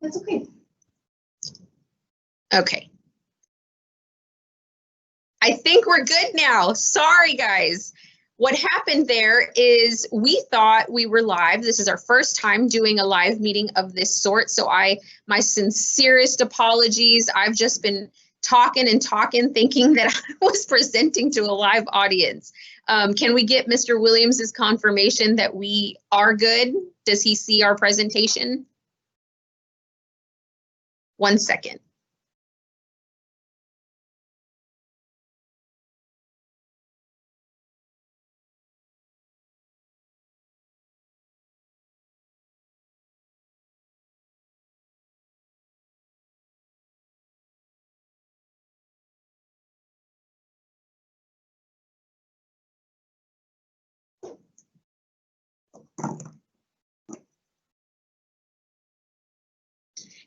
That's okay. Okay. I think we're good now. Sorry, guys. What happened there is we thought we were live. This is our first time doing a live meeting of this sort. So my sincerest apologies. I've just been talking and talking, thinking that I was presenting to a live audience. Can we get Mr. Williams's confirmation that we are good? Does he see our presentation? 1 second.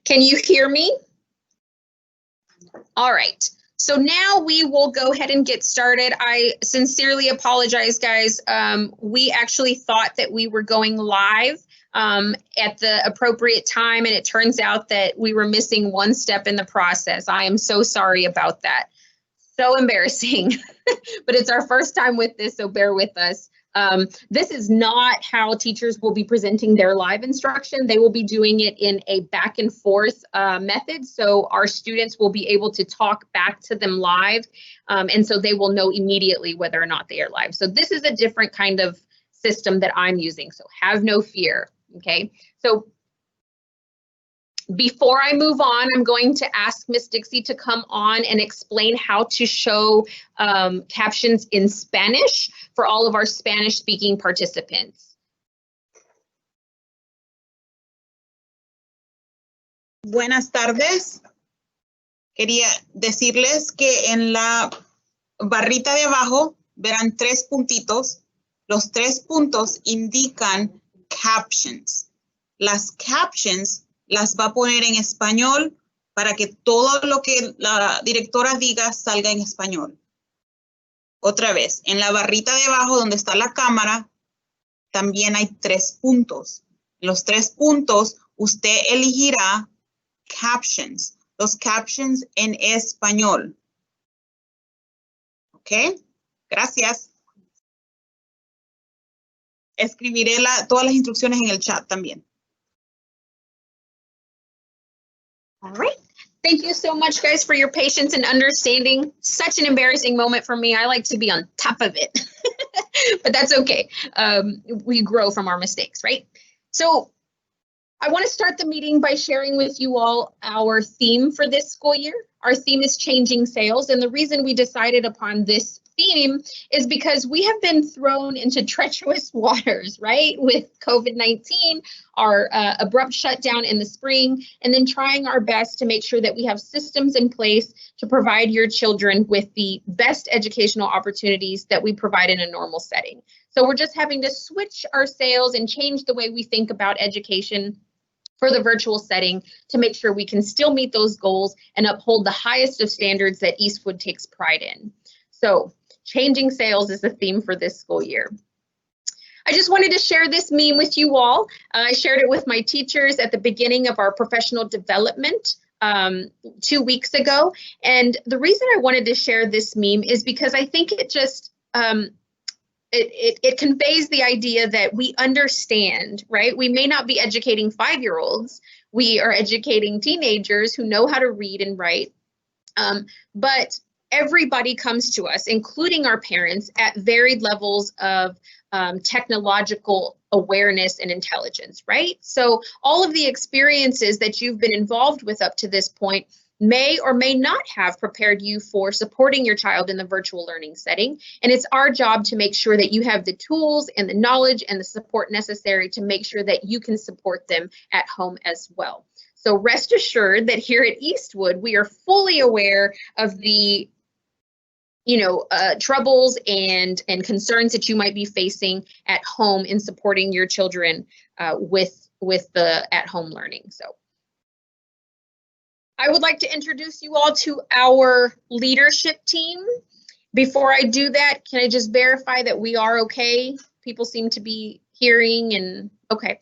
Can you hear me? All right. So now we will go ahead and get started. I sincerely apologize, guys. We actually thought that we were going live at the appropriate time, and it turns out that we were missing one step in the process. I am so sorry about that. So embarrassing, but it's our first time with this, so bear with us. This is not how teachers will be presenting their live instruction. They will be doing it in a back and forth method. So our students will be able to talk back to them live. And so they will know immediately whether or not they are live. So this is a different kind of system that I'm using. So have no fear. Okay. So before I move on, I'm going to ask Miss Dixie to come on and explain how to show captions in Spanish for all of our Spanish-speaking participants. Buenas tardes. Quería decirles que en la barrita de abajo verán 3 puntitos. Los 3 puntos indican captions. Las captions las va a poner en español para que todo lo que la directora diga salga en español. Otra vez, en la barrita de abajo donde está la cámara, también hay 3 puntos. Los 3 puntos, usted elegirá captions, los captions en español. ¿Ok? Gracias. Escribiré todas las instrucciones en el chat también. All right. Thank you so much, guys, for your patience and understanding. Such an embarrassing moment for me. I like to be on top of it, but that's okay. We grow from our mistakes, right? So I want to start the meeting by sharing with you all our theme for this school year. Our theme is changing sales, and the reason we decided upon this theme is because we have been thrown into treacherous waters, right? With COVID-19, our abrupt shutdown in the spring, and then trying our best to make sure that we have systems in place to provide your children with the best educational opportunities that we provide in a normal setting. So we're just having to switch our sails and change the way we think about education for the virtual setting to make sure we can still meet those goals and uphold the highest of standards that Eastwood takes pride in. So changing sales is the theme for this school year. I just wanted to share this meme with you all. I shared it with my teachers at the beginning of our professional development 2 weeks ago. And the reason I wanted to share this meme is because I think it just, it conveys the idea that we understand, right? We may not be educating 5-year-olds. We are educating teenagers who know how to read and write. But everybody comes to us, including our parents, at varied levels of technological awareness and intelligence, right? So all of the experiences that you've been involved with up to this point may or may not have prepared you for supporting your child in the virtual learning setting. And it's our job to make sure that you have the tools and the knowledge and the support necessary to make sure that you can support them at home as well. So rest assured that here at Eastwood, we are fully aware of the troubles and concerns that you might be facing at home in supporting your children with the at-home learning. So I would like to introduce you all to our leadership team. Before I do that, can I just verify that we are okay? People seem to be hearing and okay.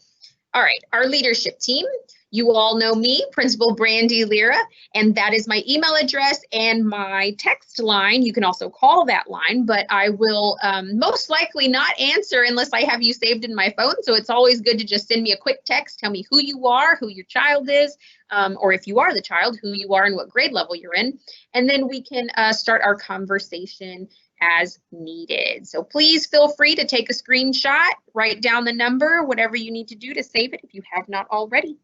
All right, our leadership team. You all know me, Principal Brandy Lira, and that is my email address and my text line. You can also call that line, but I will most likely not answer unless I have you saved in my phone. So it's always good to just send me a quick text, tell me who you are, who your child is, or if you are the child, who you are and what grade level you're in. And then we can start our conversation as needed. So please feel free to take a screenshot, write down the number, whatever you need to do to save it if you have not already.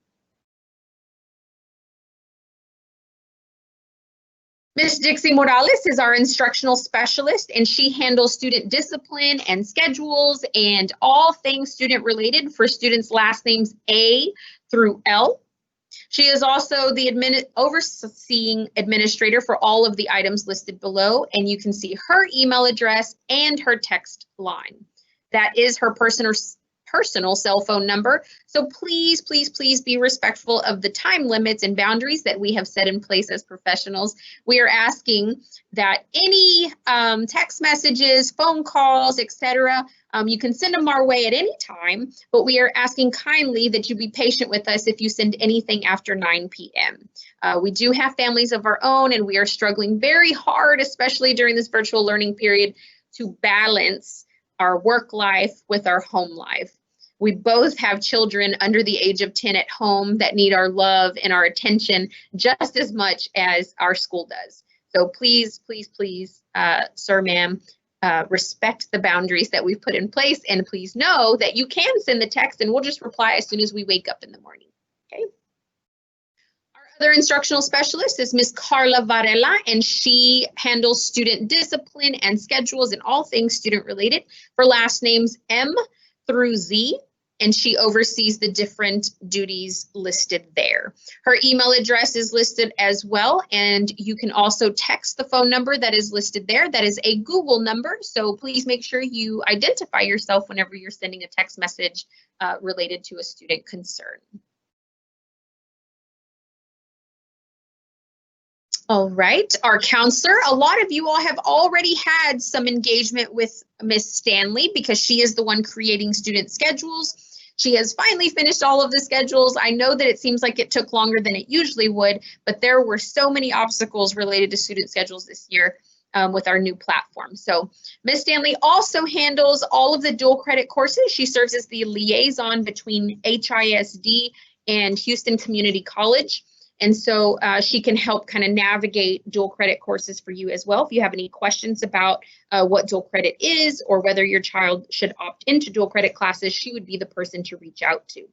Ms. Dixie Morales is our instructional specialist, and she handles student discipline and schedules and all things student related for students' last names A through L. She is also the overseeing administrator for all of the items listed below, and you can see her email address and her text line. That is her personal cell phone number. So please, please, please be respectful of the time limits and boundaries that we have set in place as professionals. We are asking that any text messages, phone calls, etc., you can send them our way at any time, but we are asking kindly that you be patient with us if you send anything after 9 p.m. We do have families of our own, and we are struggling very hard, especially during this virtual learning period, to balance our work life with our home life. We both have children under the age of 10 at home that need our love and our attention just as much as our school does. So please, please, please, sir, ma'am, respect the boundaries that we've put in place, and please know that you can send the text and we'll just reply as soon as we wake up in the morning, okay? Our other instructional specialist is Ms. Carla Varela, and she handles student discipline and schedules and all things student related for last names M through Z, and she oversees the different duties listed there. Her email address is listed as well, and you can also text the phone number that is listed there. That is a Google number, so please make sure you identify yourself whenever you're sending a text message related to a student concern. All right, our counselor, a lot of you all have already had some engagement with Miss Stanley because she is the one creating student schedules. She has finally finished all of the schedules. I know that it seems like it took longer than it usually would, but there were so many obstacles related to student schedules this year with our new platform. So Miss Stanley also handles all of the dual credit courses. She serves as the liaison between HISD and Houston Community College. And so she can help kind of navigate dual credit courses for you as well. If you have any questions about what dual credit is or whether your child should opt into dual credit classes, she would be the person to reach out to.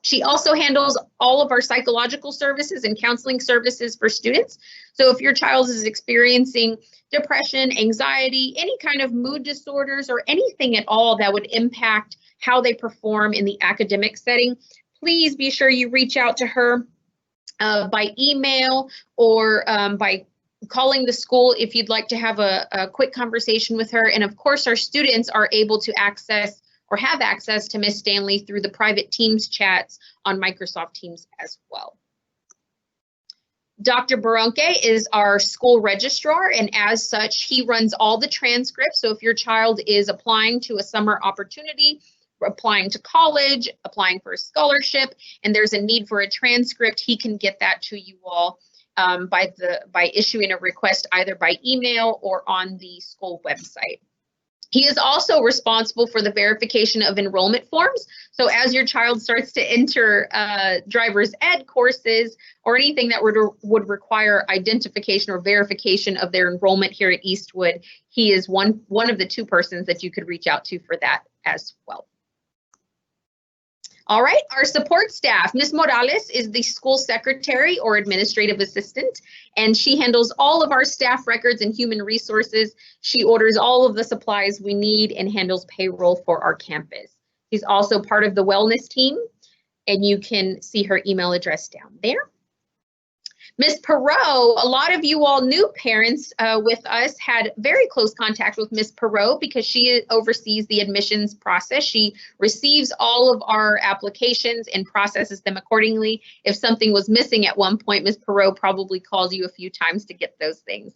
She also handles all of our psychological services and counseling services for students. So if your child is experiencing depression, anxiety, any kind of mood disorders, or anything at all that would impact how they perform in the academic setting, please be sure you reach out to her by email or by calling the school if you'd like to have a quick conversation with her. And of course, our students are able to access or have access to Miss Stanley through the private Teams chats on Microsoft Teams as well. Dr. Baronque is our school registrar, and as such, he runs all the transcripts. So if your child is applying to a summer opportunity, applying to college, applying for a scholarship, and there's a need for a transcript, he can get that to you all by issuing a request either by email or on the school website. He is also responsible for the verification of enrollment forms. So as your child starts to enter driver's ed courses or anything that would require identification or verification of their enrollment here at Eastwood, he is one of the two persons that you could reach out to for that as well. All right, our support staff. Ms. Morales is the school secretary or administrative assistant, and she handles all of our staff records and human resources. She orders all of the supplies we need and handles payroll for our campus. She's also part of the wellness team, and you can see her email address down there. Ms. Perot, a lot of you all new parents with us had very close contact with Ms. Perot because she oversees the admissions process. She receives all of our applications and processes them accordingly. If something was missing at one point, Ms. Perot probably called you a few times to get those things.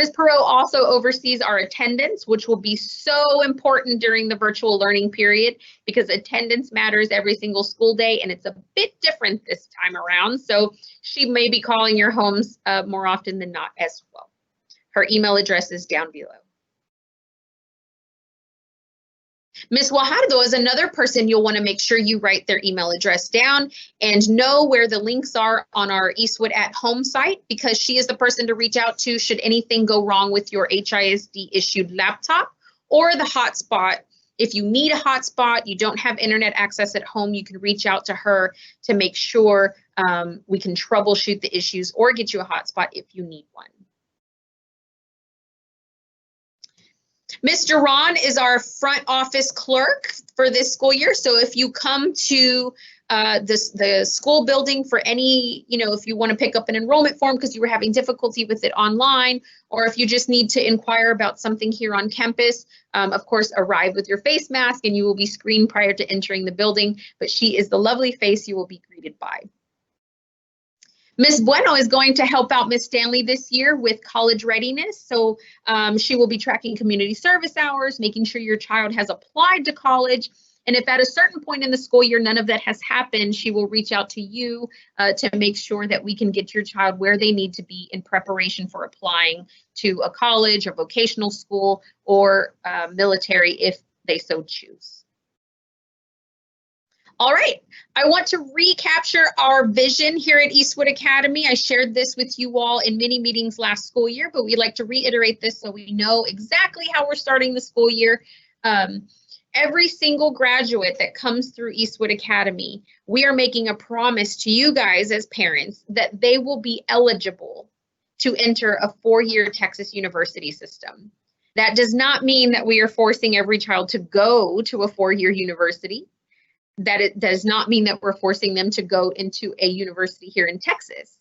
Ms. Perot also oversees our attendance, which will be so important during the virtual learning period because attendance matters every single school day, and it's a bit different this time around. So she may be calling your homes more often than not as well. Her email address is down below. Ms. Wajardo is another person you'll want to make sure you write their email address down and know where the links are on our Eastwood at Home site, because she is the person to reach out to should anything go wrong with your HISD issued laptop or the hotspot. If you need a hotspot, you don't have internet access at home, you can reach out to her to make sure we can troubleshoot the issues or get you a hotspot if you need one. Mr. Ron is our front office clerk for this school year. So if you come to the school building for any, if you want to pick up an enrollment form because you were having difficulty with it online, or if you just need to inquire about something here on campus, of course, arrive with your face mask and you will be screened prior to entering the building. But she is the lovely face you will be greeted by. Ms. Bueno is going to help out Ms. Stanley this year with college readiness. So she will be tracking community service hours, making sure your child has applied to college. And if at a certain point in the school year, none of that has happened, she will reach out to you to make sure that we can get your child where they need to be in preparation for applying to a college or vocational school or military if they so choose. All right, I want to recapture our vision here at Eastwood Academy. I shared this with you all in many meetings last school year, but we'd like to reiterate this so we know exactly how we're starting the school year. Every single graduate that comes through Eastwood Academy, we are making a promise to you guys as parents that they will be eligible to enter a four-year Texas university system. That does not mean that we are forcing every child to go to a four-year university. That it does not mean that we're forcing them to go into a university here in Texas.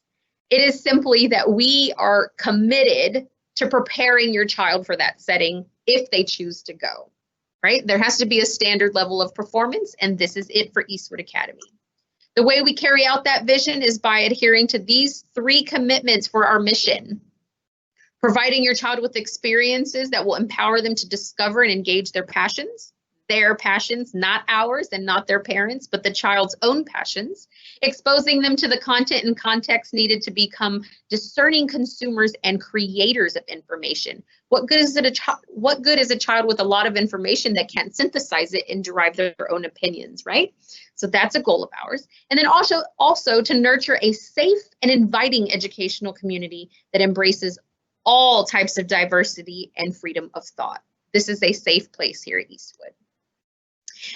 It is simply that we are committed to preparing your child for that setting if they choose to go, right? There has to be a standard level of performance, and this is it for Eastwood Academy. The way we carry out that vision is by adhering to these three commitments for our mission: providing your child with experiences that will empower them to discover and engage their passions, not ours and not their parents, but the child's own passions, exposing them to the content and context needed to become discerning consumers and creators of information. What good is a child with a lot of information that can't synthesize it and derive their own opinions, right? So that's a goal of ours. And then also to nurture a safe and inviting educational community that embraces all types of diversity and freedom of thought. This is a safe place here at Eastwood.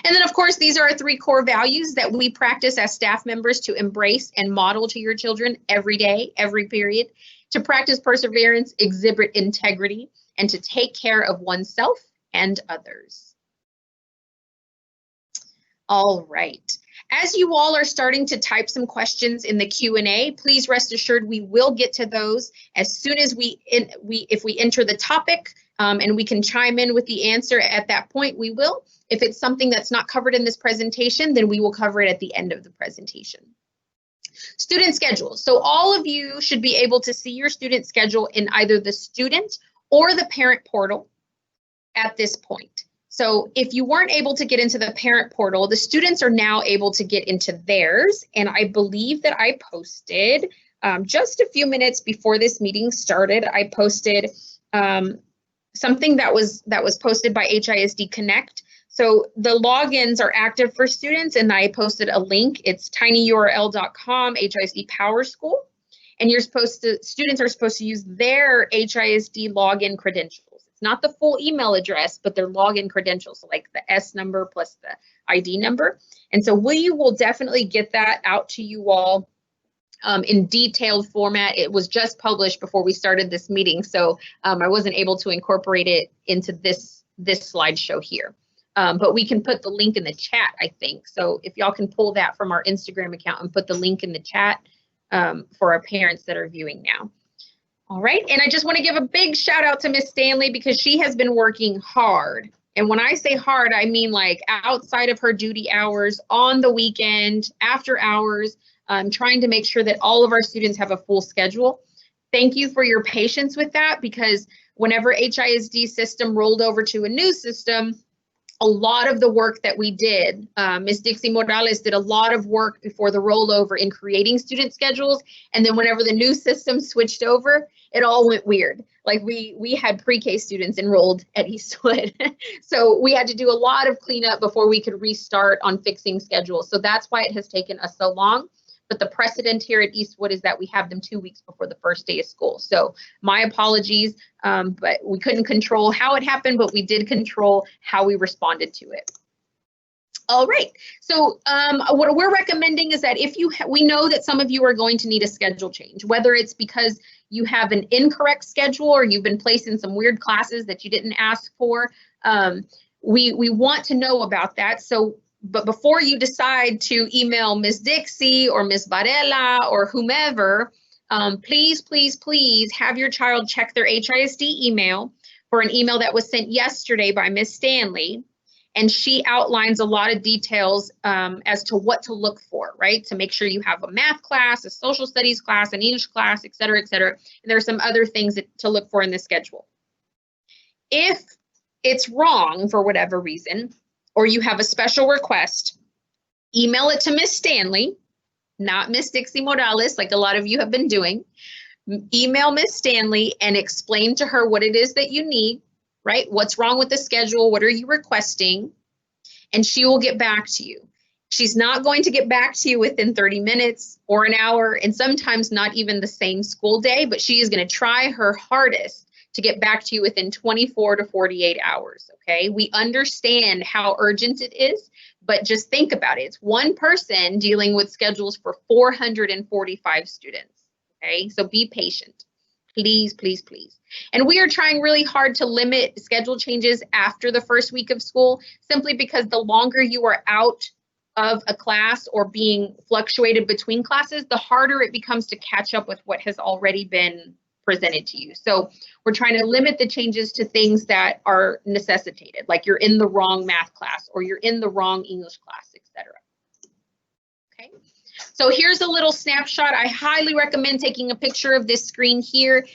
And then, of course, these are our three core values that we practice as staff members to embrace and model to your children every day, every period: to practice perseverance, exhibit integrity, and to take care of oneself and others. All right. As you all are starting to type some questions in the Q&A, please rest assured we will get to those as soon as if we enter the topic and we can chime in with the answer at that point, we will. If it's something that's not covered in this presentation, then we will cover it at the end of the presentation. Student schedule. So all of you should be able to see your student schedule in either the student or the parent portal at this point. So if you weren't able to get into the parent portal, the students are now able to get into theirs. And I believe that I posted just a few minutes before this meeting started, I posted something that was posted by HISD Connect. So the logins are active for students, and I posted a link. It's tinyurl.com HISD Power School, and students are supposed to use their HISD login credentials. It's not the full email address, but their login credentials, so like the S number plus the ID number. And so we will definitely get that out to you all in detailed format. It was just published before we started this meeting, so I wasn't able to incorporate it into this slideshow here. But we can put the link in the chat, I think. So if y'all can pull that from our Instagram account and put the link in the chat for our parents that are viewing now. All right, and I just want to give a big shout out to Miss Stanley because she has been working hard. And when I say hard, I mean like outside of her duty hours, on the weekend, after hours, trying to make sure that all of our students have a full schedule. thank you for your patience with that, because whenever HISD system rolled over to a new system, a lot of the work that we did, Ms. Dixie Morales did a lot of work before the rollover in creating student schedules. And then whenever the new system switched over, it all went weird. Like we had pre-K students enrolled at Eastwood. So we had to do a lot of cleanup before we could restart on fixing schedules. So that's why it has taken us so long. But the precedent here at Eastwood is that we have them 2 weeks before the first day of school. So my apologies, but we couldn't control how it happened, but we did control how we responded to it. All right, so what we're recommending is that if we know that some of you are going to need a schedule change, whether it's because you have an incorrect schedule or you've been placed in some weird classes that you didn't ask for, we want to know about that. So, but before you decide to email Ms. Dixie or Ms. Varela or whomever, please, please, please have your child check their HISD email for an email that was sent yesterday by Ms. Stanley. And she outlines a lot of details as to what to look for, right? To make sure you have a math class, a social studies class, an English class, et cetera, et cetera. And there are some other things to look for in the schedule. If it's wrong for whatever reason, or you have a special request, email it to Miss Stanley, not Miss Dixie Morales, like a lot of you have been doing. Email Miss Stanley and explain to her what it is that you need, right? What's wrong with the schedule? What are you requesting? And she will get back to you. She's not going to get back to you within 30 minutes or an hour, and sometimes not even the same school day, but she is going to try her hardest to get back to you within 24 to 48 hours, okay? We understand how urgent it is, but just think about it. It's one person dealing with schedules for 445 students, okay? So be patient, please, please, please. And we are trying really hard to limit schedule changes after the first week of school, simply because the longer you are out of a class or being fluctuated between classes, the harder it becomes to catch up with what has already been presented to you. So we're trying to limit the changes to things that are necessitated, like you're in the wrong math class or you're in the wrong English class, etc. Okay, so here's a little snapshot. I highly recommend taking a picture of this screen here.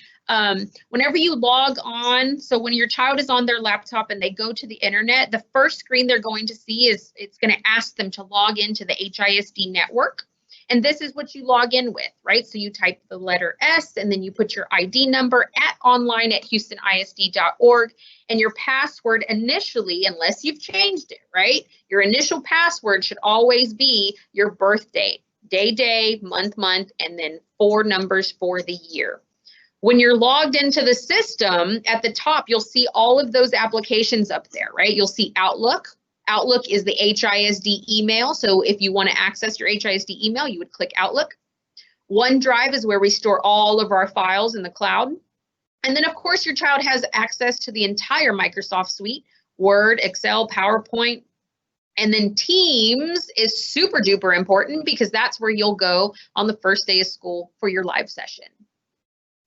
Whenever you log on, so when your child is on their laptop and they go to the internet, the first screen they're going to see is it's going to ask them to log into the HISD network. And this is what you log in with, right? So you type the letter S and then you put your ID number at online@houstonisd.org, and your password initially, unless you've changed it, right? Your initial password should always be your birthday, day, month, and then 4 numbers for the year. When you're logged into the system, at the top, you'll see all of those applications up there, right? You'll see Outlook. Outlook is the HISD email. So if you want to access your HISD email, you would click Outlook. OneDrive is where we store all of our files in the cloud. And then, of course, your child has access to the entire Microsoft suite, Word, Excel, PowerPoint. And then Teams is super duper important because that's where you'll go on the first day of school for your live session.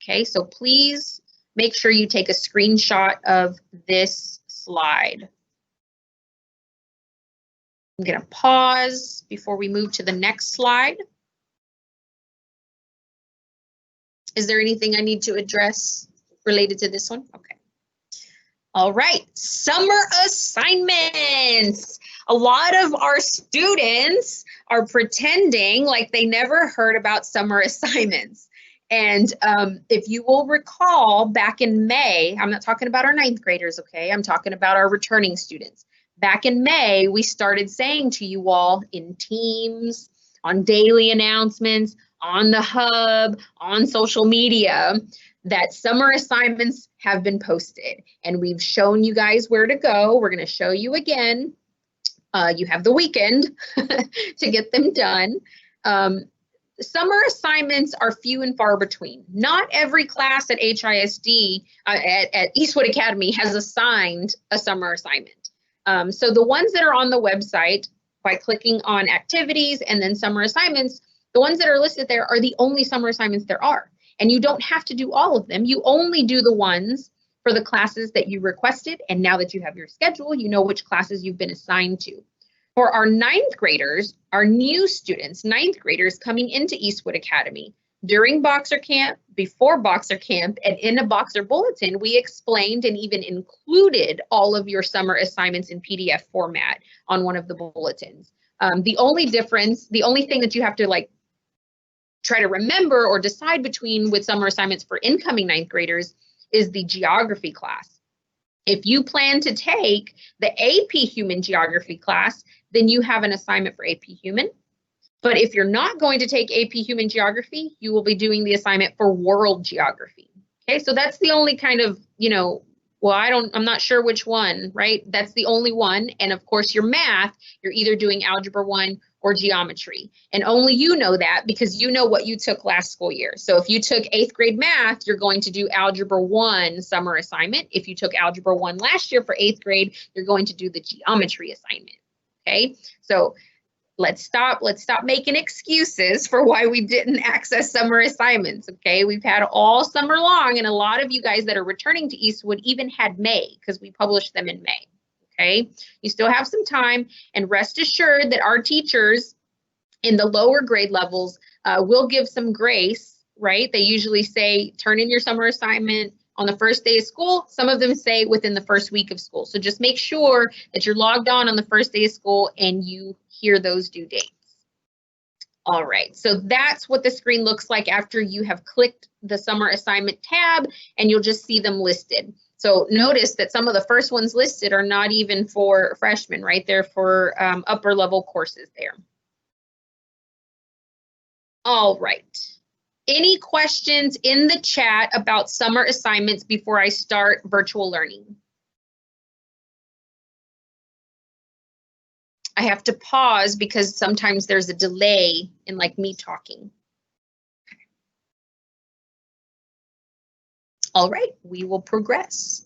Okay, so please make sure you take a screenshot of this slide. I'm going to pause before we move to the next slide. Is there anything I need to address related to this one? Okay. All right, summer assignments. A lot of our students are pretending like they never heard about summer assignments. And if you will recall, back in May, I'm not talking about our 9th graders, okay? I'm talking about our returning students. Back in May, we started saying to you all in Teams, on daily announcements, on the hub, on social media, that summer assignments have been posted. And we've shown you guys where to go. We're going to show you again. You have the weekend to get them done. Summer assignments are few and far between. Not every class at HISD, at Eastwood Academy, has assigned a summer assignment. So the ones that are on the website, by clicking on activities and then summer assignments, the ones that are listed there are the only summer assignments there are. And you don't have to do all of them. You only do the ones for the classes that you requested. And now that you have your schedule, you know which classes you've been assigned to. For our 9th graders, our new students, 9th graders coming into Eastwood Academy, during Boxer Camp, before Boxer Camp, and in a Boxer Bulletin, we explained and even included all of your summer assignments in PDF format on one of the bulletins. The only difference, the only thing that you have to like try to remember or decide between with summer assignments for incoming ninth graders is the geography class. If you plan to take the AP Human Geography class, then you have an assignment for AP Human. But if you're not going to take AP Human Geography, you will be doing the assignment for World Geography. Okay, so that's the only kind of, you know, well, I'm not sure which one, right? That's the only one. And of course, your math, you're either doing Algebra 1 or Geometry. And only you know that because you know what you took last school year. So if you took 8th grade math, you're going to do Algebra 1 summer assignment. If you took Algebra 1 last year for 8th grade, you're going to do the Geometry assignment. Okay, so let's stop making excuses for why we didn't access summer assignments. Okay, we've had all summer long, and a lot of you guys that are returning to Eastwood even had May because we published them in May. Okay, you still have some time, and rest assured that our teachers in the lower grade levels will give some grace, right? They usually say turn in your summer assignment on the first day of school. Some of them say within the first week of school. So just make sure that you're logged on the first day of school and you hear those due dates. All right, so that's what the screen looks like after you have clicked the summer assignment tab, and you'll just see them listed. So notice that some of the first ones listed are not even for freshmen, right? They're for upper level courses there. All right. Any questions in the chat about summer assignments before I start virtual learning? I have to pause because sometimes there's a delay in like me talking. All right, we will progress.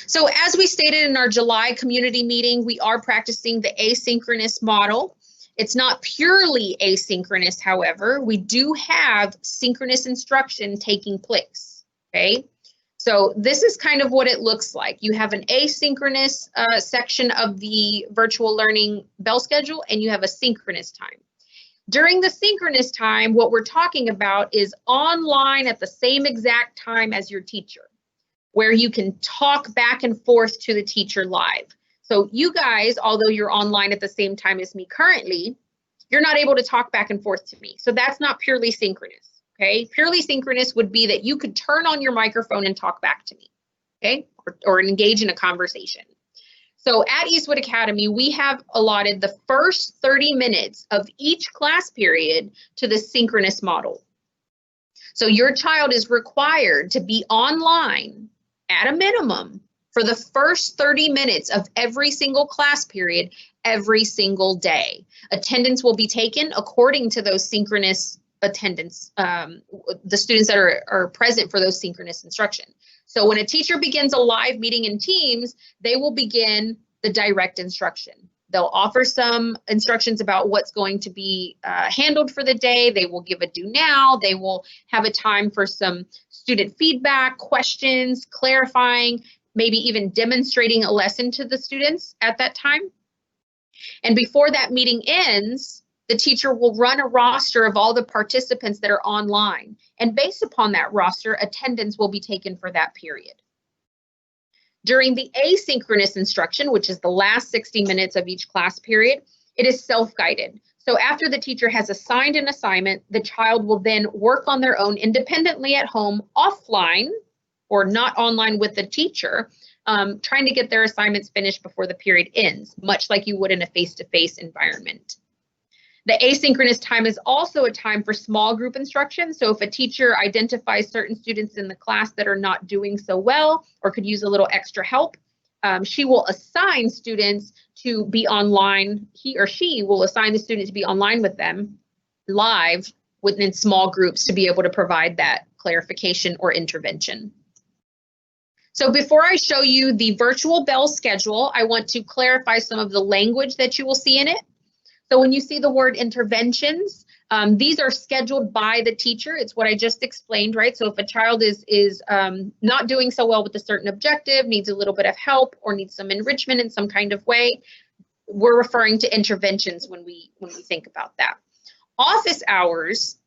So as we stated in our July community meeting, we are practicing the asynchronous model. It's not purely asynchronous, however, we do have synchronous instruction taking place, okay? So this is kind of what it looks like. You have an asynchronous section of the virtual learning bell schedule, and you have a synchronous time. During the synchronous time, what we're talking about is online at the same exact time as your teacher, where you can talk back and forth to the teacher live. So you guys, although you're online at the same time as me currently, you're not able to talk back and forth to me. So that's not purely synchronous, okay? Purely synchronous would be that you could turn on your microphone and talk back to me, okay? Or engage in a conversation. So at Eastwood Academy, we have allotted the first 30 minutes of each class period to the synchronous model. So your child is required to be online at a minimum for the first 30 minutes of every single class period, every single day. Attendance will be taken according to those synchronous attendance, the students that are present for those synchronous instruction. So when a teacher begins a live meeting in Teams, they will begin the direct instruction. They'll offer some instructions about what's going to be handled for the day. They will give a do now. They will have a time for some student feedback, questions, clarifying, maybe even demonstrating a lesson to the students at that time. And before that meeting ends, the teacher will run a roster of all the participants that are online. And based upon that roster, attendance will be taken for that period. During the asynchronous instruction, which is the last 60 minutes of each class period, it is self-guided. So after the teacher has assigned an assignment, the child will then work on their own independently at home, offline, or not online with the teacher, trying to get their assignments finished before the period ends, much like you would in a face-to-face environment. The asynchronous time is also a time for small group instruction. So if a teacher identifies certain students in the class that are not doing so well or could use a little extra help, she will assign students to be online. He or she will assign the student to be online with them live within small groups to be able to provide that clarification or intervention. So before I show you the virtual bell schedule, I want to clarify some of the language that you will see in it. So when you see the word interventions, these are scheduled by the teacher. It's what I just explained, right? So if a child is not doing so well with a certain objective, needs a little bit of help, or needs some enrichment in some kind of way, we're referring to interventions when we think about that. Office hours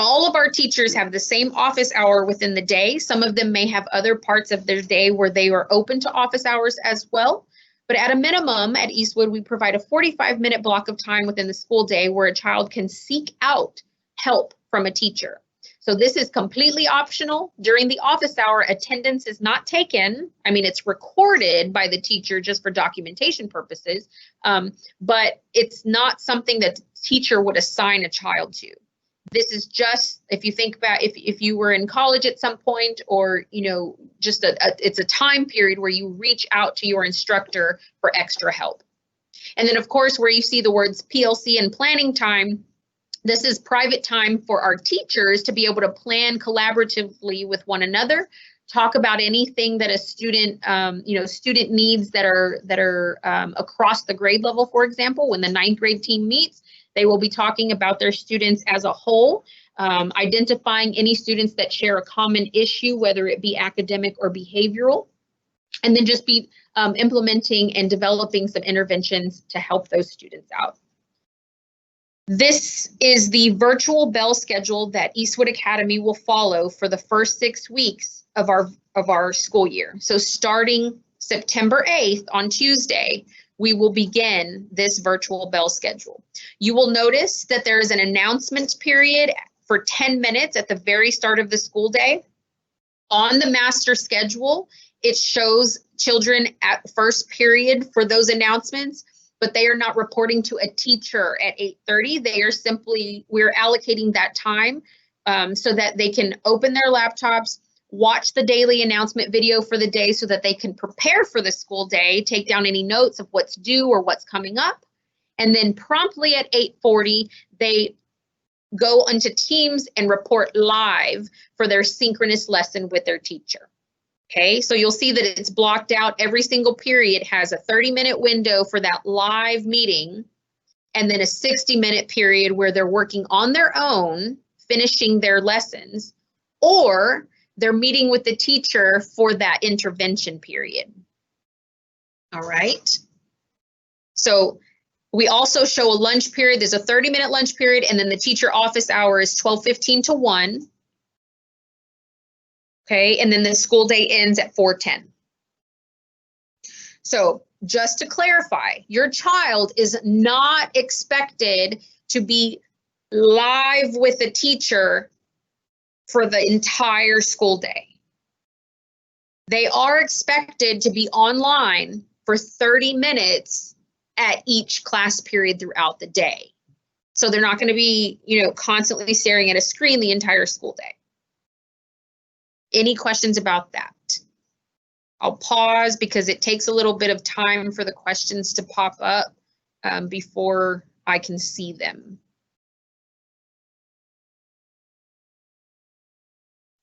All of our teachers have the same office hour within the day. Some of them may have other parts of their day where they are open to office hours as well. But at a minimum, at Eastwood, we provide a 45-minute block of time within the school day where a child can seek out help from a teacher. So this is completely optional. During the office hour, attendance is not taken. I mean, it's recorded by the teacher just for documentation purposes, but it's not something that the teacher would assign a child to. This is just, if you think about if you were in college at some point, or, you know, just it's a time period where you reach out to your instructor for extra help. And then, of course, where you see the words PLC and planning time, this is private time for our teachers to be able to plan collaboratively with one another, talk about anything that a student, student needs that are across the grade level. For example, when the 9th grade team meets, they will be talking about their students as a whole, identifying any students that share a common issue, whether it be academic or behavioral, and then just be implementing and developing some interventions to help those students out. This is the virtual bell schedule that Eastwood Academy will follow for the first 6 weeks of our school year. So starting September 8th on Tuesday, we will begin this virtual bell schedule. You will notice that there is an announcement period for 10 minutes at the very start of the school day. On the master schedule, it shows children at first period for those announcements, but they are not reporting to a teacher at 8:30. They are simply, we're allocating that time so that they can open their laptops, watch the daily announcement video for the day so that they can prepare for the school day, take down any notes of what's due or what's coming up. And then promptly at 8:40, they go onto Teams and report live for their synchronous lesson with their teacher. Okay, so you'll see that it's blocked out. Every single period has a 30-minute window for that live meeting, and then a 60-minute period where they're working on their own, finishing their lessons, or they're meeting with the teacher for that intervention period. All right. So we also show a lunch period. There's a 30-minute lunch period, and then the teacher office hour is 12:15 to 1. Okay, and then the school day ends at 4:10. So just to clarify, your child is not expected to be live with a teacher for the entire school day. They are expected to be online for 30 minutes at each class period throughout the day. So they're not going to be, constantly staring at a screen the entire school day. Any questions about that? I'll pause because it takes a little bit of time for the questions to pop up before I can see them.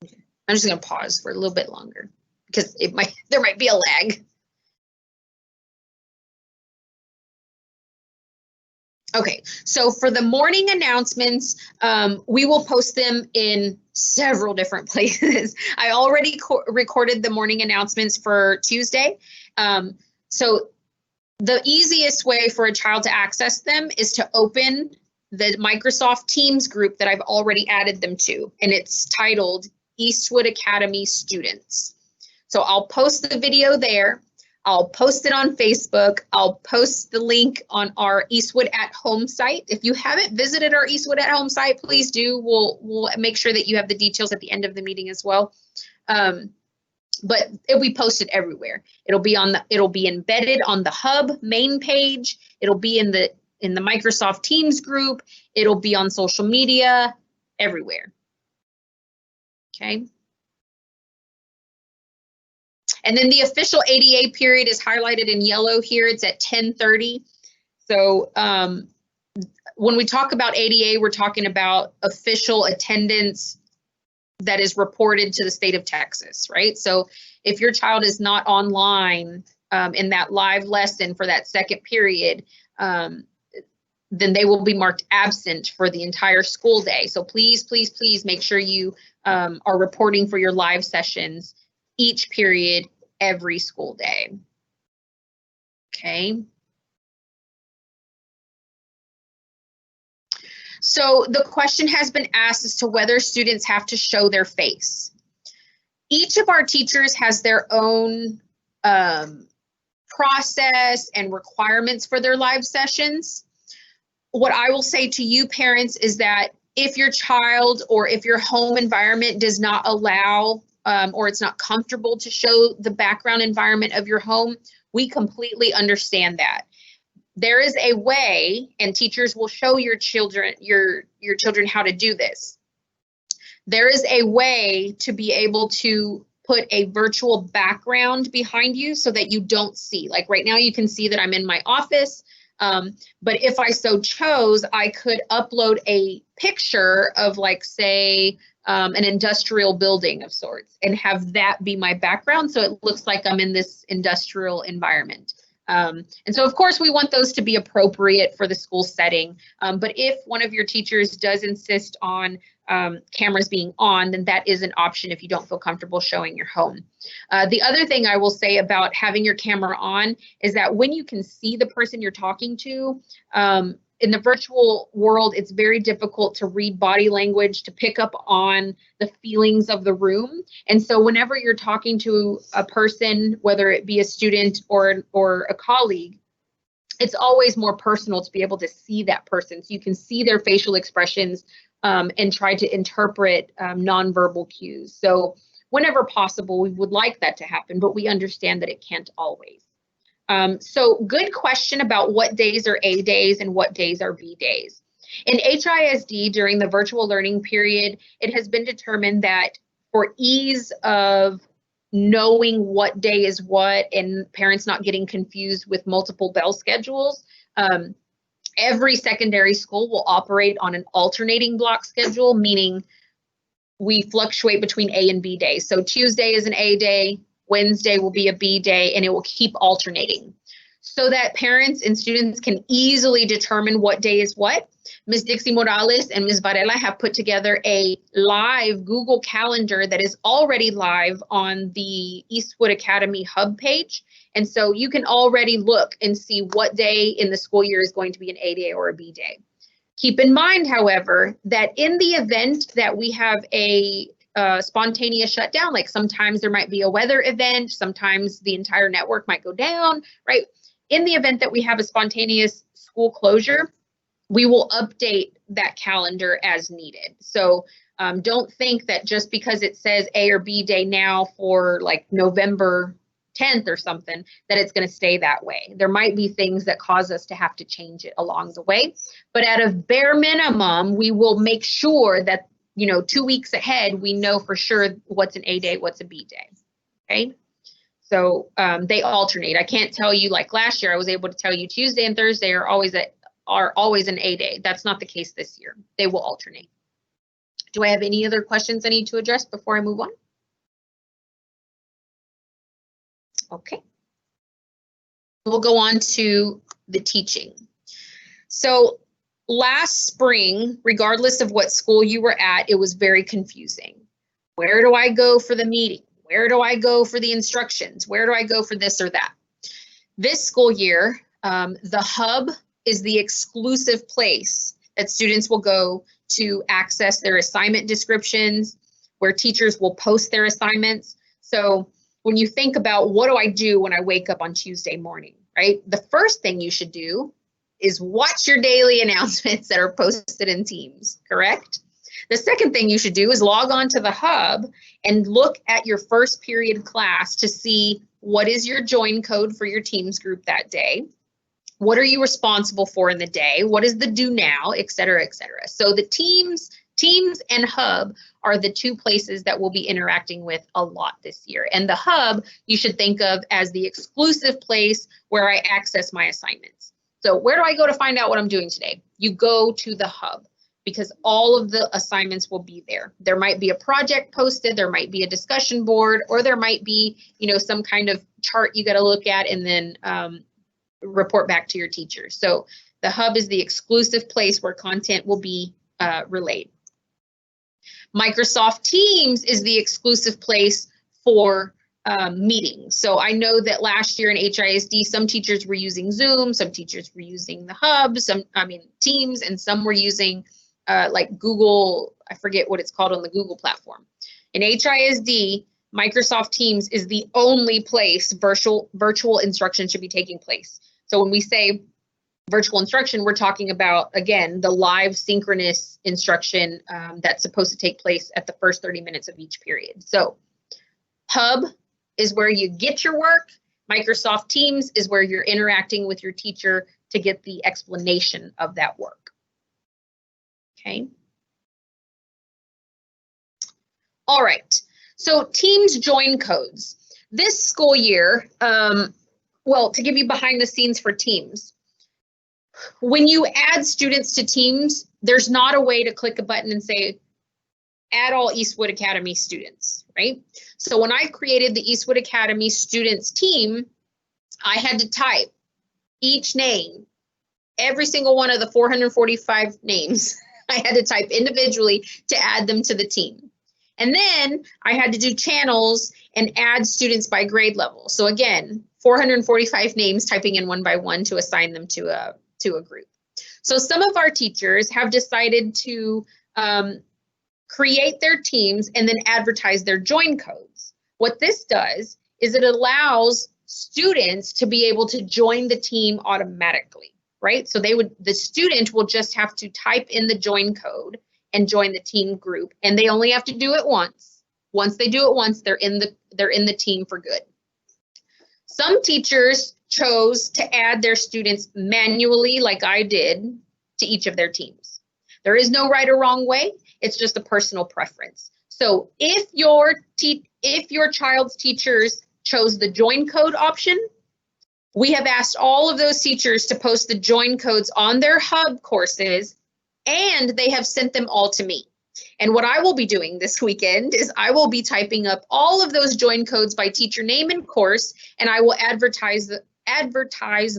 I'm just going to pause for a little bit longer because there might be a lag. Okay, so for the morning announcements, we will post them in several different places. I already recorded the morning announcements for Tuesday. So the easiest way for a child to access them is to open the Microsoft Teams group that I've already added them to, and it's titled Eastwood Academy Students. So I'll post the video there. I'll post it on Facebook. I'll post the link on our Eastwood at Home site. If you haven't visited our Eastwood at Home site, please do. We'll make sure that you have the details at the end of the meeting as well. But it'll be posted everywhere. It'll be embedded on the Hub main page. It'll be in the Microsoft Teams group. It'll be on social media, everywhere. Okay. And then the official ADA period is highlighted in yellow here. It's at 10:30. So when we talk about ADA, we're talking about official attendance that is reported to the state of Texas, right? So if your child is not online in that live lesson for that second period, then they will be marked absent for the entire school day. So please, please, please make sure you are reporting for your live sessions each period, every school day. Okay. So the question has been asked as to whether students have to show their face. Each of our teachers has their own process and requirements for their live sessions. What I will say to you parents is that if your child or if your home environment does not allow or it's not comfortable to show the background environment of your home, we completely understand that. There is a way, and teachers will show your children how to do this. There is a way to be able to put a virtual background behind you so that you don't see. Like right now you can see that I'm in my office, but if I so chose, I could upload a picture of, like, say, an industrial building of sorts and have that be my background so it looks like I'm in this industrial environment. And so, of course, we want those to be appropriate for the school setting. But if one of your teachers does insist on cameras being on, then that is an option if you don't feel comfortable showing your home. The other thing I will say about having your camera on is that when you can see the person you're talking to, in the virtual world, it's very difficult to read body language, to pick up on the feelings of the room. And so whenever you're talking to a person, whether it be a student or a colleague, it's always more personal to be able to see that person. So you can see their facial expressions and try to interpret nonverbal cues. So whenever possible, we would like that to happen, but we understand that it can't always. So good question about what days are A days and what days are B days. In HISD, during the virtual learning period, it has been determined that for ease of knowing what day is what and parents not getting confused with multiple bell schedules, every secondary school will operate on an alternating block schedule, meaning we fluctuate between A and B days. So Tuesday is an A day, Wednesday will be a B day, and it will keep alternating so that parents and students can easily determine what day is what. Ms. Dixie Morales and Ms. Varela have put together a live Google Calendar that is already live on the Eastwood Academy Hub page. And so you can already look and see what day in the school year is going to be an A day or a B day. Keep in mind, however, that in the event that we have a spontaneous shutdown, like sometimes there might be a weather event, sometimes the entire network might go down, right? In the event that we have a spontaneous school closure, we will update that calendar as needed. So don't think that just because it says A or B day now for like November 10th or something, that it's going to stay that way. There might be things that cause us to have to change it along the way. But at a bare minimum, we will make sure that 2 weeks ahead, we know for sure what's an A day, what's a B day, okay? So they alternate. I can't tell you, like last year, I was able to tell you Tuesday and Thursday are always an A day. That's not the case this year. They will alternate. Do I have any other questions I need to address before I move on? Okay. We'll go on to the teaching. So last spring, regardless of what school you were at, it was very confusing. Where do I go for the meeting? Where do I go for the instructions? Where do I go for this or that? This school year, the hub is the exclusive place that students will go to access their assignment descriptions, where teachers will post their assignments. So when you think about what do I do when I wake up on Tuesday morning, right? The first thing you should do is watch your daily announcements that are posted in Teams, correct? The second thing you should do is log on to the hub and look at your first period class to see what is your join code for your Teams group that day. What are you responsible for in the day? What is the do now, et cetera, et cetera. So the Teams and Hub are the two places that we'll be interacting with a lot this year. And the Hub, you should think of as the exclusive place where I access my assignments. So where do I go to find out what I'm doing today? You go to the Hub because all of the assignments will be there. There might be a project posted, there might be a discussion board, or there might be, some kind of chart you got to look at and then report back to your teacher. So the Hub is the exclusive place where content will be relayed. Microsoft Teams is the exclusive place for meetings. So I know that last year in HISD, some teachers were using Zoom, some teachers were using the Hub, Teams, and some were using like Google, I forget what it's called on the Google platform. In HISD, Microsoft Teams is the only place virtual instruction should be taking place. So when we say virtual instruction, we're talking about, again, the live synchronous instruction that's supposed to take place at the first 30 minutes of each period. So Hub is where you get your work. Microsoft Teams is where you're interacting with your teacher to get the explanation of that work. Okay. All right. So Teams join codes. This school year, well, to give you behind the scenes for Teams, when you add students to Teams, there's not a way to click a button and say, add all Eastwood Academy students, right? So when I created the Eastwood Academy students team, I had to type each name, every single one of the 445 names, I had to type individually to add them to the team. And then I had to do channels and add students by grade level. So again, 445 names typing in one by one to assign them to a group. So some of our teachers have decided to create their teams and then advertise their join codes. What this does is it allows students to be able to join the team automatically, right? So the student will just have to type in the join code and join the team group, and they only have to do it once. Once they do it once, they're in the team for good. Some teachers chose to add their students manually, like I did, to each of their teams. There is no right or wrong way. It's just a personal preference. So if your child's teachers chose the join code option, we have asked all of those teachers to post the join codes on their hub courses, and they have sent them all to me. And what I will be doing this weekend is I will be typing up all of those join codes by teacher name and course, and I will advertise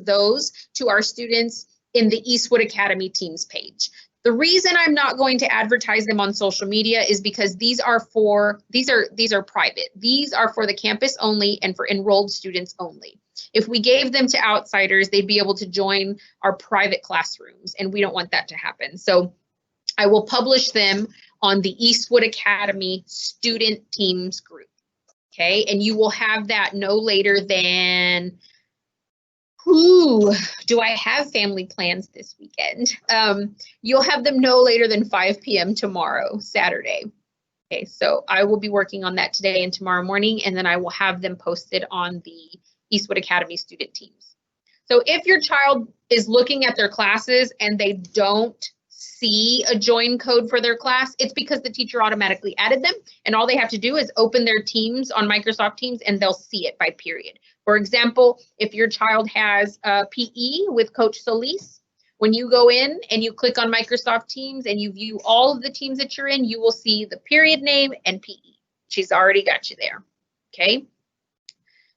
those to our students in the Eastwood Academy Teams page. The reason I'm not going to advertise them on social media is because these are private. These are for the campus only and for enrolled students only. If we gave them to outsiders, they'd be able to join our private classrooms, and we don't want that to happen. So I will publish them on the Eastwood Academy Student Teams group. Okay, and you will have that no later than, do I have family plans this weekend? You'll have them no later than 5 p.m. tomorrow, Saturday. Okay, so I will be working on that today and tomorrow morning, and then I will have them posted on the Eastwood Academy student teams. So if your child is looking at their classes and they don't see a join code for their class, it's because the teacher automatically added them, and all they have to do is open their Teams on Microsoft Teams and they'll see it by period. For example, if your child has PE with Coach Solis, when you go in and you click on Microsoft Teams and you view all of the teams that you're in, you will see the period name and PE. She's already got you there, okay?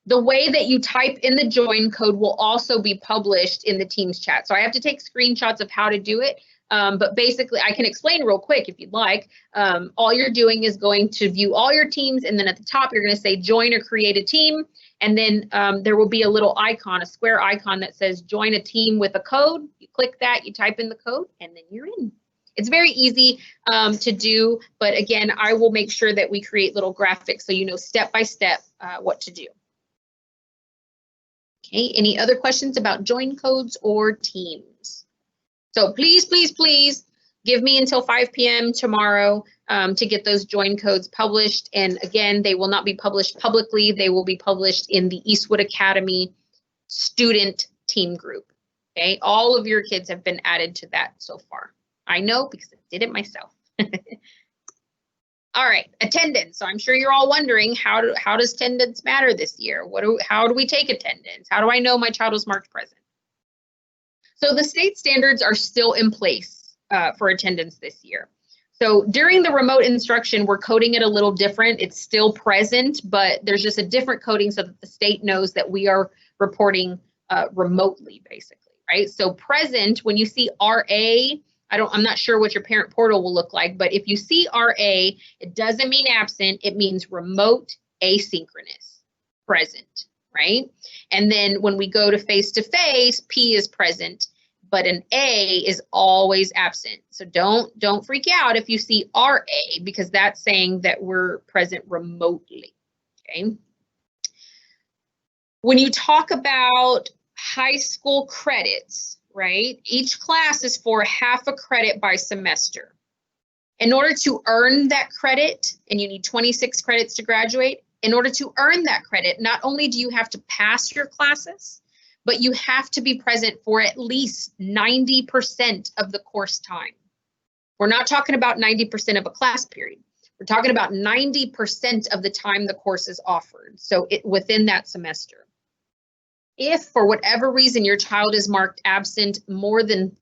The way that you type in the join code will also be published in the Teams chat. So I have to take screenshots of how to do it. But basically, I can explain real quick if you'd like. All you're doing is going to view all your teams, and then at the top, you're going to say join or create a team. And then there will be a little icon, a square icon that says join a team with a code. You click that, you type in the code, and then you're in. It's very easy to do. But again, I will make sure that we create little graphics so you know step by step what to do. Okay, any other questions about join codes or teams? So please, please, please give me until 5 p.m. tomorrow to get those join codes published. And again, they will not be published publicly. They will be published in the Eastwood Academy student team group. Okay, all of your kids have been added to that so far. I know because I did it myself. All right, attendance. So I'm sure you're all wondering, how does attendance matter this year? How do we take attendance? How do I know my child was marked present? So the state standards are still in place for attendance this year. So during the remote instruction, we're coding it a little different. It's still present, but there's just a different coding so that the state knows that we are reporting remotely, basically, right? So present, when you see RA, I'm not sure what your parent portal will look like, but if you see RA, it doesn't mean absent, it means remote asynchronous, present, right? And then when we go to FacetoFace, P is present, but an A is always absent. So don't freak out if you see RA, because that's saying that we're present remotely, okay? When you talk about high school credits, right? Each class is for half a credit by semester. In order to earn that credit, and you need 26 credits to graduate, in order to earn that credit, not only do you have to pass your classes, but you have to be present for at least 90% of the course time. We're not talking about 90% of a class period. We're talking about 90% of the time the course is offered, so within that semester. If for whatever reason your child is marked absent more than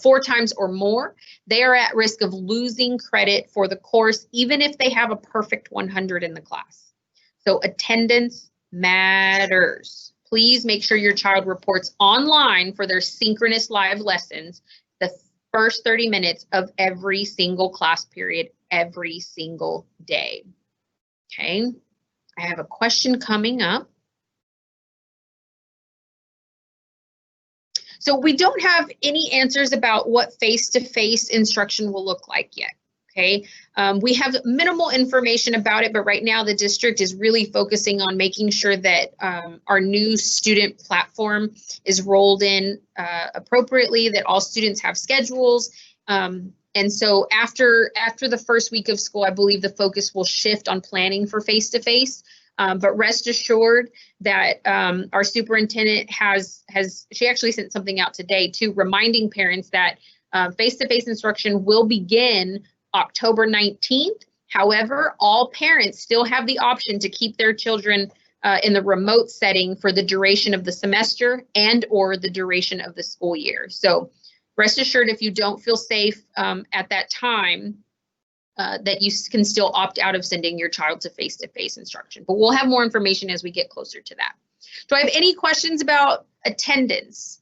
4 times or more, they are at risk of losing credit for the course, even if they have a perfect 100 in the class. So attendance matters. Please make sure your child reports online for their synchronous live lessons the first 30 minutes of every single class period, every single day. Okay, I have a question coming up. So we don't have any answers about what face-to-face instruction will look like yet, okay? We have minimal information about it, but right now the district is really focusing on making sure that our new student platform is rolled in appropriately, that all students have schedules. And so after the first week of school, I believe the focus will shift on planning for face-to-face. But rest assured that our superintendent she actually sent something out today too, reminding parents that face-to-face instruction will begin October 19th. However, all parents still have the option to keep their children in the remote setting for the duration of the semester and or the duration of the school year. So rest assured, if you don't feel safe at that time, that you can still opt out of sending your child to face-to-face instruction. But we'll have more information as we get closer to that. Do I have any questions about attendance?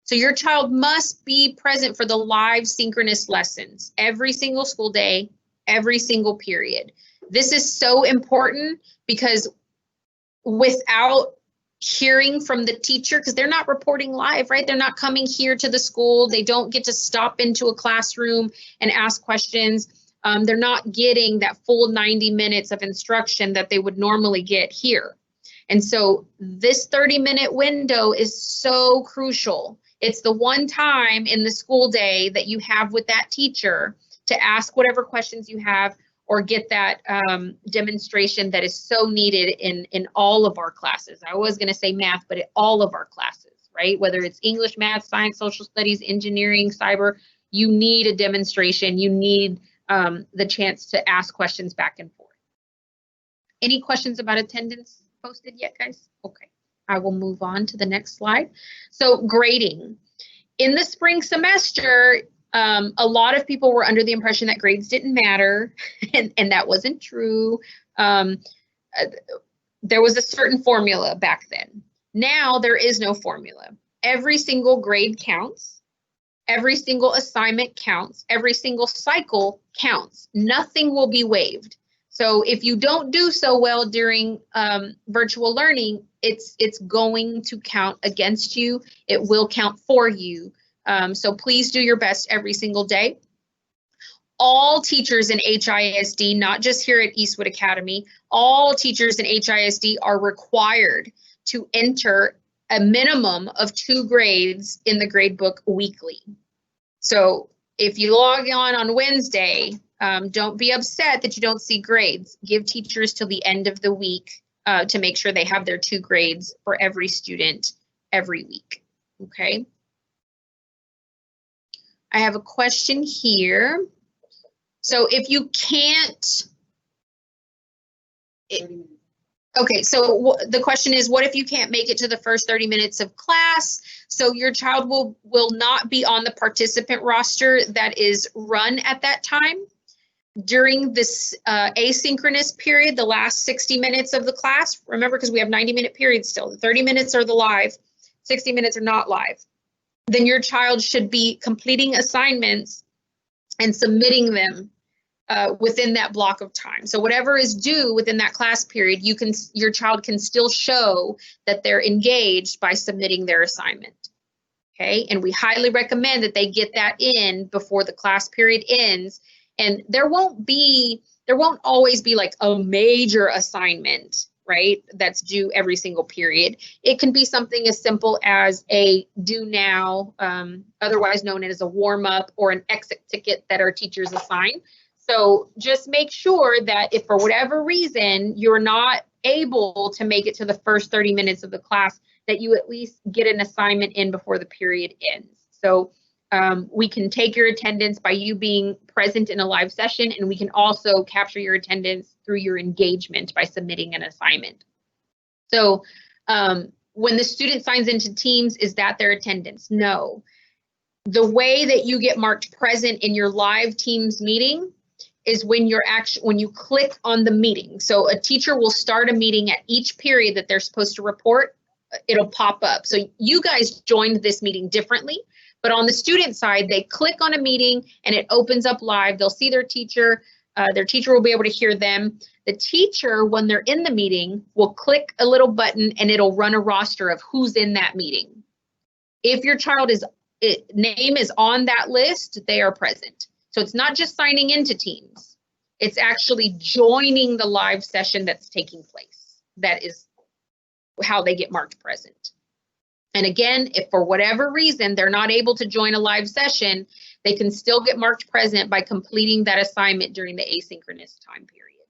So your child must be present for the live synchronous lessons every single school day, every single period. This is so important because without hearing from the teacher, because they're not reporting live, right? They're not coming here to the school. They don't get to stop into a classroom and ask questions. They're not getting that full 90 minutes of instruction that they would normally get here. And so this 30-minute window is so crucial. It's the one time in the school day that you have with that teacher to ask whatever questions you have or get that demonstration that is so needed in all of our classes. I was going to say math, but all of our classes, right? Whether it's English, math, science, social studies, engineering, cyber, you need a demonstration. You need the chance to ask questions back and forth. Any questions about attendance posted yet, guys? Okay, I will move on to the next slide. So grading. In the spring semester, a lot of people were under the impression that grades didn't matter, and that wasn't true. There was a certain formula back then. Now there is no formula. Every single grade counts. Every single assignment counts. Every single cycle counts. Nothing will be waived. So if you don't do so well during virtual learning, it's going to count against you. It will count for you. So please do your best every single day. All teachers in HISD, not just here at Eastwood Academy, all teachers in HISD are required to enter a minimum of 2 grades in the grade book weekly. So if you log on Wednesday, don't be upset that you don't see grades. Give teachers till the end of the week to make sure they have their 2 grades for every student every week, okay? I have a question here. So if you can't, okay, so the question is, what if you can't make it to the first 30 minutes of class? So your child will not be on the participant roster that is run at that time. During this asynchronous period, the last 60 minutes of the class, remember, because we have 90-minute periods still, the 30 minutes are the live, 60 minutes are not live. Then your child should be completing assignments and submitting them within that block of time. So whatever is due within that class period, your child can still show that they're engaged by submitting their assignment. Okay, and we highly recommend that they get that in before the class period ends. And there won't always be like a major assignment, right, that's due every single period. It can be something as simple as a due now, otherwise known as a warm-up, or an exit ticket that our teachers assign. So just make sure that if for whatever reason you're not able to make it to the first 30 minutes of the class, that you at least get an assignment in before the period ends. So we can take your attendance by you being present in a live session, and we can also capture your attendance through your engagement by submitting an assignment. So when the student signs into Teams, is that their attendance? No. The way that you get marked present in your live Teams meeting is when you click on the meeting. So a teacher will start a meeting at each period that they're supposed to report. It'll pop up. So you guys joined this meeting differently, but on the student side, they click on a meeting and it opens up live. They'll see their teacher will be able to hear them. The teacher, when they're in the meeting, will click a little button and it'll run a roster of who's in that meeting. If your child's name is on that list, they are present. So it's not just signing into Teams. It's actually joining the live session that's taking place. That is how they get marked present. And again, if for whatever reason they're not able to join a live session, they can still get marked present by completing that assignment during the asynchronous time period.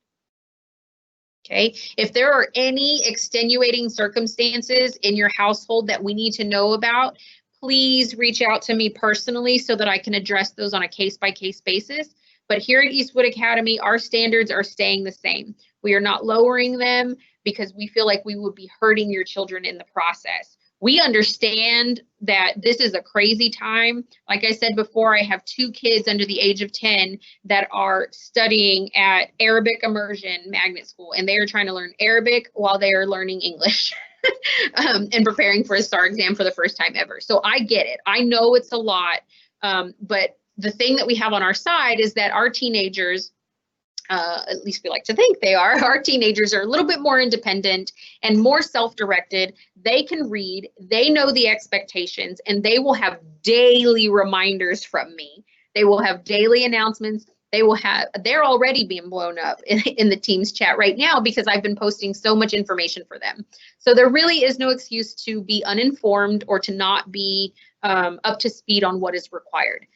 Okay, if there are any extenuating circumstances in your household that we need to know about, please reach out to me personally so that I can address those on a case-by-case basis. But here at Eastwood Academy, our standards are staying the same. We are not lowering them because we feel like we would be hurting your children in the process. We understand that this is a crazy time. Like I said before, I have 2 kids under the age of 10 that are studying at Arabic Immersion Magnet School, and they are trying to learn Arabic while they are learning English and preparing for a STAR exam for the first time ever. So I get it. I know it's a lot, but the thing that we have on our side is that our teenagers, at least we like to think they are, our teenagers are a little bit more independent and more self-directed. They can read, they know the expectations, and they will have daily reminders from me. They will have daily announcements. They're already being blown up in the Teams chat right now because I've been posting so much information for them. So there really is no excuse to be uninformed or to not be up to speed on what is required.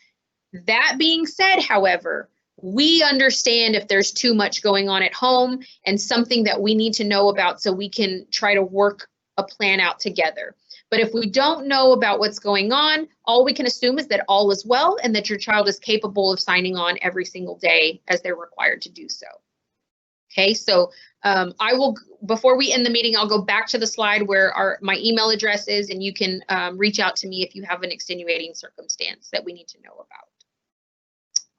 That being said, however, we understand if there's too much going on at home and something that we need to know about so we can try to work a plan out together. But if we don't know about what's going on, all we can assume is that all is well and that your child is capable of signing on every single day as they're required to do so. Okay, so I will, before we end the meeting, I'll go back to the slide where my email address is, and you can reach out to me if you have an extenuating circumstance that we need to know about.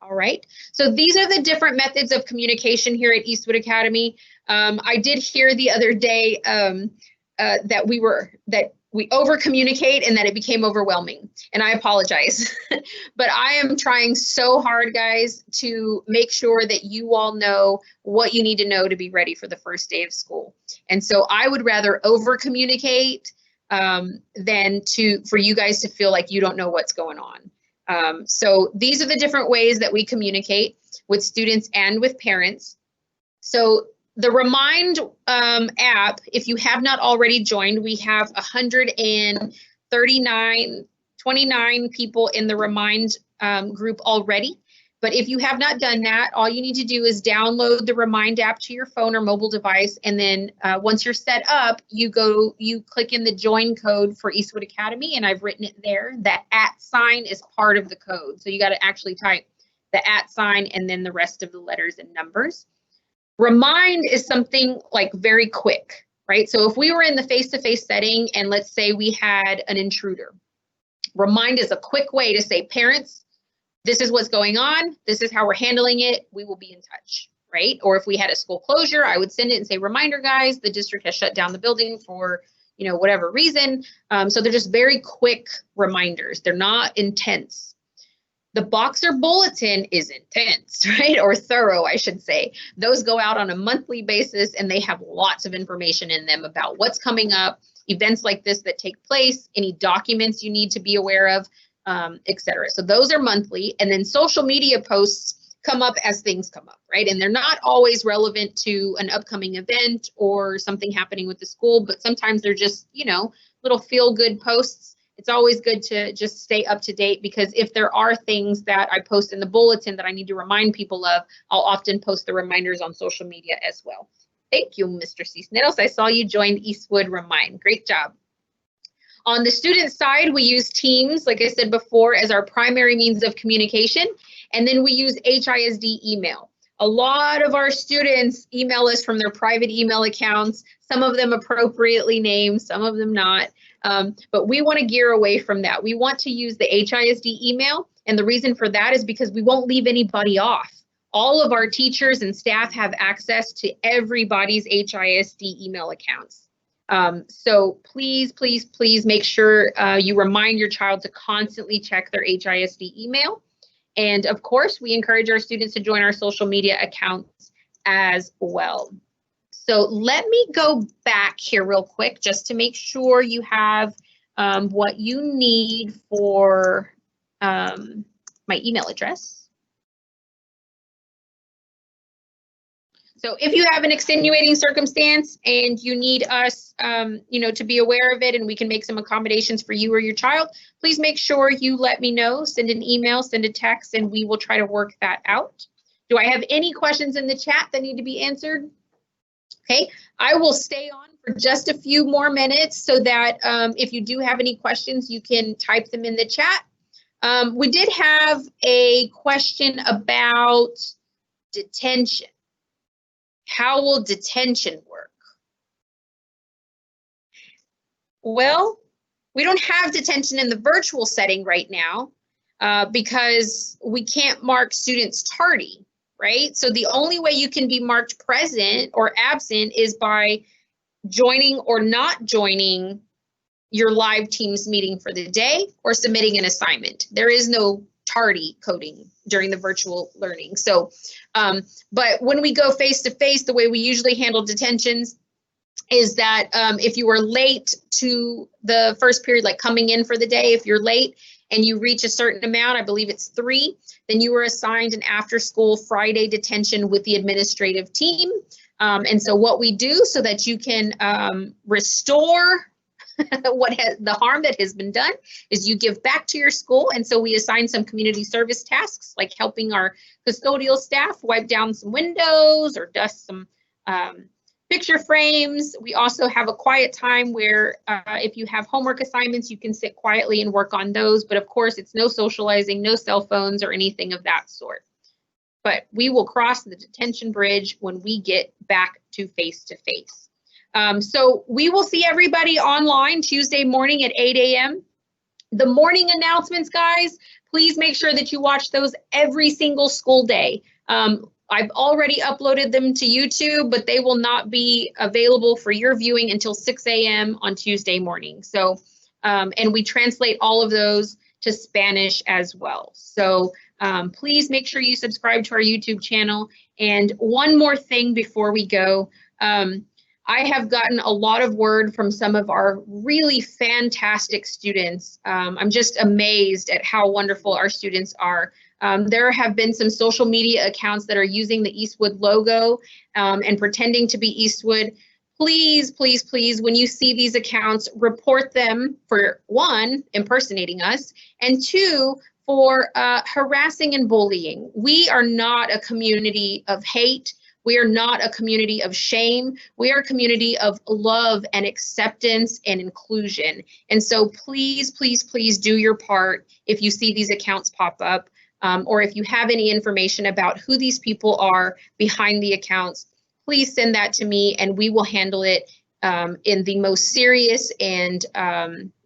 All right, so these are the different methods of communication here at Eastwood Academy. I did hear the other day that we over communicate and that it became overwhelming, and I apologize. But I am trying so hard, guys, to make sure that you all know what you need to know to be ready for the first day of school. And so I would rather over communicate than for you guys to feel like you don't know what's going on. So these are the different ways that we communicate with students and with parents. So the Remind app, if you have not already joined, we have 29 people in the Remind group already. But if you have not done that, all you need to do is download the Remind app to your phone or mobile device. And then once you're set up, you click in the join code for Eastwood Academy, and I've written it there. That @ is part of the code. So you got to actually type the @ and then the rest of the letters and numbers. Remind is something like very quick, right? So if we were in the face-to-face setting and let's say we had an intruder, Remind is a quick way to say, parents, this is what's going on. This is how we're handling it. We will be in touch, right? Or if we had a school closure, I would send it and say, reminder, guys, the district has shut down the building for, whatever reason. So they're just very quick reminders. They're not intense. The Boxer Bulletin is intense, right? Or thorough, I should say. Those go out on a monthly basis and they have lots of information in them about what's coming up, events like this that take place, any documents you need to be aware of, etc. So those are monthly. And then social media posts come up as things come up, right? And they're not always relevant to an upcoming event or something happening with the school, but sometimes they're just, you know, little feel-good posts. It's always good to just stay up to date, because if there are things that I post in the bulletin that I need to remind people of, I'll often post the reminders on social media as well. Thank you, Mr. Cisneros. I saw you joined Eastwood Remind. Great job. On the student side, we use Teams, like I said before, as our primary means of communication. And then we use HISD email. A lot of our students email us from their private email accounts, some of them appropriately named, some of them not. But we want to gear away from that. We want to use the HISD email. And the reason for that is because we won't leave anybody off. All of our teachers and staff have access to everybody's HISD email accounts. So please, please, please make sure you remind your child to constantly check their HISD email. And of course, we encourage our students to join our social media accounts as well. So let me go back here real quick just to make sure you have what you need for my email address. So if you have an extenuating circumstance and you need us, you know, to be aware of it, and we can make some accommodations for you or your child, please make sure you let me know. Send an email, send a text, and we will try to work that out. Do I have any questions in the chat that need to be answered? Okay, I will stay on for just a few more minutes so that if you do have any questions, you can type them in the chat. We did have a question about detention. How will detention work? Well, we don't have detention in the virtual setting right now because we can't mark students tardy, right? So the only way you can be marked present or absent is by joining or not joining your live Teams meeting for the day or submitting an assignment. There is no tardy coding during the virtual learning. So, but when we go face-to-face, the way we usually handle detentions is that if you were late to the first period, like coming in for the day, if you're late and you reach a certain amount, I believe it's 3, then you were assigned an after-school Friday detention with the administrative team. And so what we do so that you can restore the harm that has been done is you give back to your school. And so we assign some community service tasks, like helping our custodial staff wipe down some windows or dust some picture frames. We also have a quiet time where if you have homework assignments, you can sit quietly and work on those. But of course, it's no socializing, no cell phones or anything of that sort. But we will cross the detention bridge when we get back to face-to-face. So we will see everybody online Tuesday morning at 8 a.m. The morning announcements, guys, please make sure that you watch those every single school day. I've already uploaded them to YouTube, but they will not be available for your viewing until 6 a.m. on Tuesday morning. So, and we translate all of those to Spanish as well. So please make sure you subscribe to our YouTube channel. And one more thing before we go. I have gotten a lot of word from some of our really fantastic students. I'm just amazed at how wonderful our students are. There have been some social media accounts that are using the Eastwood logo and pretending to be Eastwood. Please, please, please, when you see these accounts, report them for 1, impersonating us, and 2, for harassing and bullying. We are not a community of hate. We are not a community of shame. We are a community of love and acceptance and inclusion. And so please, please, please do your part if you see these accounts pop up, or if you have any information about who these people are behind the accounts, please send that to me and we will handle it in the most serious and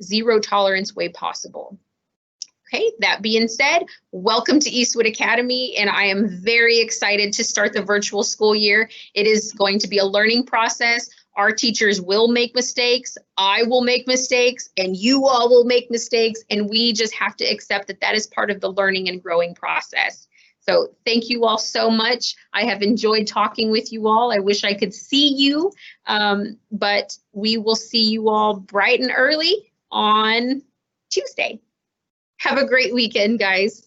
zero tolerance way possible. Okay, that being said, welcome to Eastwood Academy, and I am very excited to start the virtual school year. It is going to be a learning process. Our teachers will make mistakes, I will make mistakes, and you all will make mistakes, and we just have to accept that that is part of the learning and growing process. So thank you all so much. I have enjoyed talking with you all. I wish I could see you, but we will see you all bright and early on Tuesday. Have a great weekend, guys.